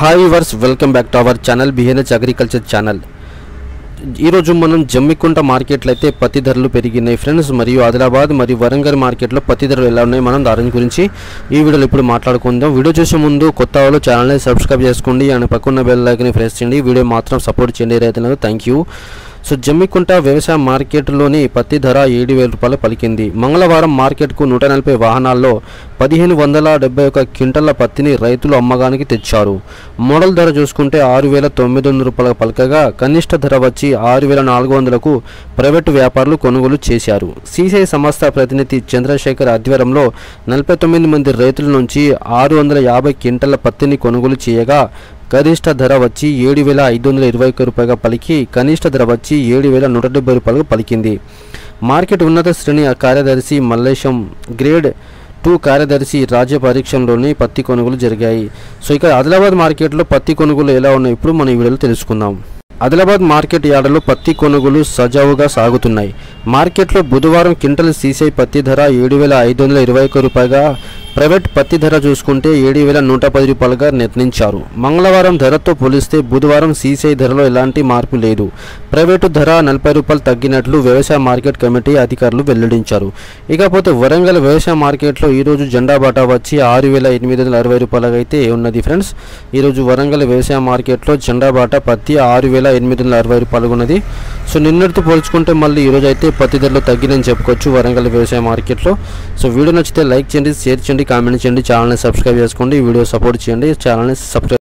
Hi viewers, welcome back to our channel బిహెన్హెచ్ agriculture channel. ఈరోజు మనం జమ్మికుంట మార్కెట్లో అయితే పత్తి ధరలు పెరిగినాయి ఫ్రెండ్స్. మరియు ఆదిలాబాద్ మరియు వరంగల్ మార్కెట్లో పత్తి ధరలు ఎలా ఉన్నాయి మనం దాని గురించి ఈ వీడియోలో ఇప్పుడు మాట్లాడుకుందాం. వీడియో చూసే ముందు కొత్త వాళ్ళు ఛానల్ని సబ్స్క్రైబ్ చేసుకోండి అండ్ పక్కన బెల్ ఐకాన్ని ప్రెస్ చేయండి. వీడియో మాత్రం సపోర్ట్ చేయండి రైతులకు. Thank you. సో జమ్మికుంట వ్యవసాయ మార్కెట్లోని పత్తి ధర 7,000 రూపాయలు పలికింది. మంగళవారం మార్కెట్కు 140 వాహనాల్లో 1,571 క్వింటళ్ల పత్తిని రైతులు అమ్మకానికి తెచ్చారు. మోడల్ ధర చూసుకుంటే 6,900 రూపాయలు పలకగా కనిష్ట ధర వచ్చి 6,400కు ప్రైవేటు వ్యాపారులు కొనుగోలు చేశారు. సిసిఐ సంస్థ ప్రతినిధి చంద్రశేఖర్ ఆధ్వర్యంలో 49 మంది రైతుల నుంచి 650 క్వింటళ్ల పత్తిని కొనుగోలు చేయగా గరిష్ట ధర వచ్చి 7,521 రూపాయలుగా పలికి కనిష్ట ధర వచ్చి 7,170 రూపాయలుగా పలికింది. మార్కెట్ ఉన్నత శ్రేణి కార్యదర్శి మల్లేశం, గ్రేడ్ 2 కార్యదర్శి రాజ్య పరీక్షంలోని పత్తి కొనుగోలు జరిగాయి. సో ఇక ఆదిలాబాద్ మార్కెట్లో పత్తి కొనుగోలు ఎలా ఉన్నాయి ఇప్పుడు మన ఈ వీడియోలో తెలుసుకుందాం. ఆదిలాబాద్ మార్కెట్ యార్డులో పత్తి కొనుగోలు సజావుగా సాగుతున్నాయి. మార్కెట్లో బుధవారం క్వింటల్ సీసీ పత్తి ధర 7,521 రూపాయలుగా, ప్రైవేట్ పత్తి ధర చూసుకుంటే 7,110 రూపాయలుగా నిర్ణయించారు. మంగళవారం ధరతో పోలిస్తే బుధవారం సీసీ ధరలో ఎలాంటి మార్పు లేదు. ప్రైవేటు ధర 40 రూపాయలు తగ్గినట్లు వ్యవసాయ మార్కెట్ కమిటీ అధికారులు వెల్లడించారు. ఇకపోతే వరంగల్ వ్యవసాయ మార్కెట్లో ఈరోజు జెండా బాటా వచ్చి 6,860 రూపాయలుగా అయితే ఉన్నది ఫ్రెండ్స్. ఈరోజు వరంగల్ వ్యవసాయ మార్కెట్లో జెండా బాటా పత్తి 6,860 రూపాయలుగా ఉన్నది. సో నిన్నటితో పోల్చుకుంటే మళ్ళీ ఈరోజు అయితే పత్తి ధరలు తగ్గినని చెప్పుకోవచ్చు వరంగల్ వ్యవసాయ మార్కెట్లో. సో వీడియో నచ్చితే లైక్ చేయండి, షేర్ చేయండి, కామెంట్ చేయండి, ఛానల్ని సబ్స్క్రైబ్ చేసుకోండి, వీడియో సపోర్ట్ చేయండి, ఛానల్ని సబ్స్క్రైబ్